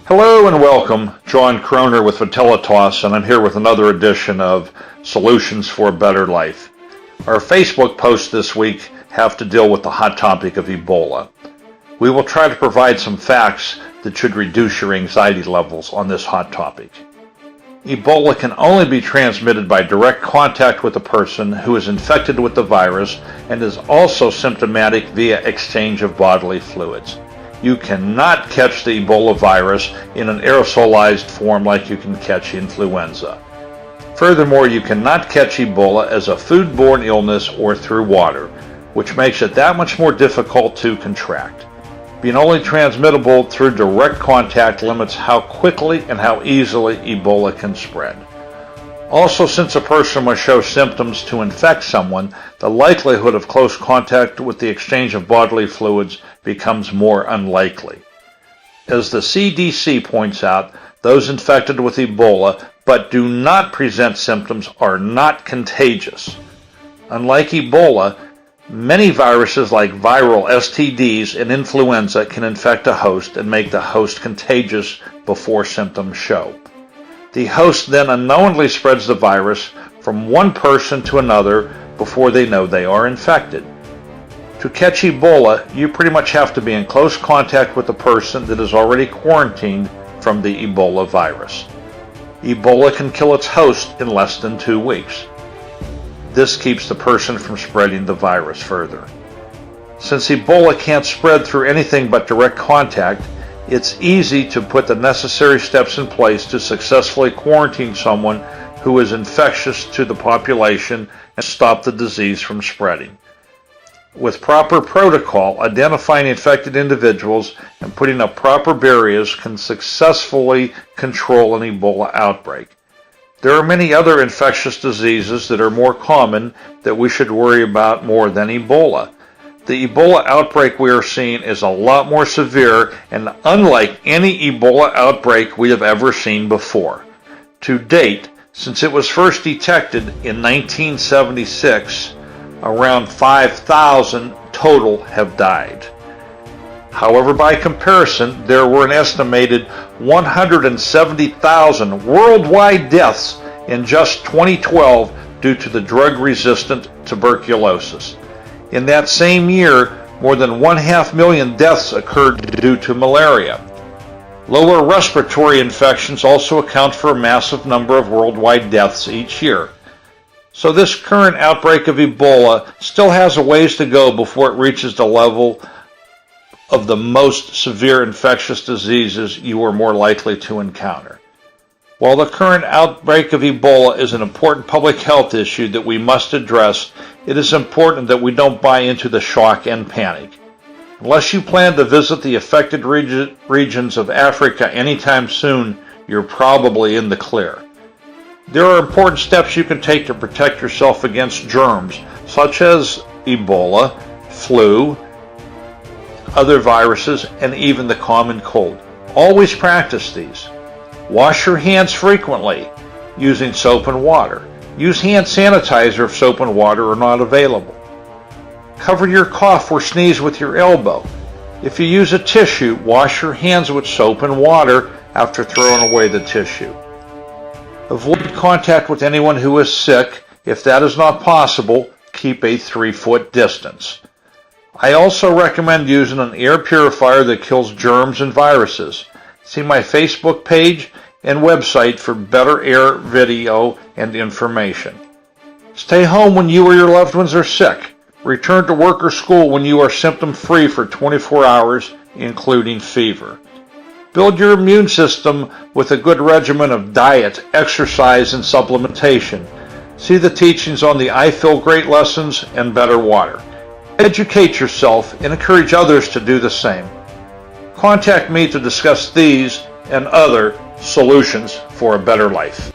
Hello and welcome. John Kroner with Vitalitas, and I'm here with another edition of Solutions for a Better Life. Our Facebook posts this week have to deal with the hot topic of Ebola. We will try to provide some facts that should reduce your anxiety levels on this hot topic. Ebola can only be transmitted by direct contact with a person who is infected with the virus and is also symptomatic via exchange of bodily fluids. You cannot catch the Ebola virus in an aerosolized form like you can catch influenza. Furthermore, you cannot catch Ebola as a foodborne illness or through water, which makes it that much more difficult to contract. Being only transmittable through direct contact limits how quickly and how easily Ebola can spread. Also, since a person must show symptoms to infect someone, the likelihood of close contact with the exchange of bodily fluids becomes more unlikely. As the CDC points out, those infected with Ebola but do not present symptoms are not contagious. Unlike Ebola, many viruses like viral STDs and influenza can infect a host and make the host contagious before symptoms show. The host then unknowingly spreads the virus from one person to another before they know they are infected. To catch Ebola, you pretty much have to be in close contact with the person that is already quarantined from the Ebola virus. Ebola can kill its host in less than 2 weeks. This keeps the person from spreading the virus further. Since Ebola can't spread through anything but direct contact, it's easy to put the necessary steps in place to successfully quarantine someone who is infectious to the population and stop the disease from spreading. With proper protocol, identifying infected individuals and putting up proper barriers can successfully control an Ebola outbreak. There are many other infectious diseases that are more common that we should worry about more than Ebola. The Ebola outbreak we are seeing is a lot more severe and unlike any Ebola outbreak we have ever seen before. To date, since it was first detected in 1976, around 5,000 total have died. However, by comparison, there were an estimated 170,000 worldwide deaths in just 2012 due to the drug-resistant tuberculosis. In that same year, more than 500,000 deaths occurred due to malaria. Lower respiratory infections also account for a massive number of worldwide deaths each year. So this current outbreak of Ebola still has a ways to go before it reaches the level of the most severe infectious diseases you are more likely to encounter. While the current outbreak of Ebola is an important public health issue that we must address, it is important that we don't buy into the shock and panic. Unless you plan to visit the affected regions of Africa anytime soon, you're probably in the clear. There are important steps you can take to protect yourself against germs, such as Ebola, flu, other viruses, and even the common cold. Always practice these. Wash your hands frequently using soap and water. Use hand sanitizer if soap and water are not available. Cover your cough or sneeze with your elbow. If you use a tissue, wash your hands with soap and water after throwing away the tissue. Avoid contact with anyone who is sick. If that is not possible, keep a 3-foot distance. I also recommend using an air purifier that kills germs and viruses. See my Facebook page and website for better air video and information. Stay home when you or your loved ones are sick. Return to work or school when you are symptom-free for 24 hours, including fever. Build your immune system with a good regimen of diet, exercise, and supplementation. See the teachings on the I Feel Great lessons and Better Water. Educate yourself and encourage others to do the same. Contact me to discuss these and other solutions for a better life.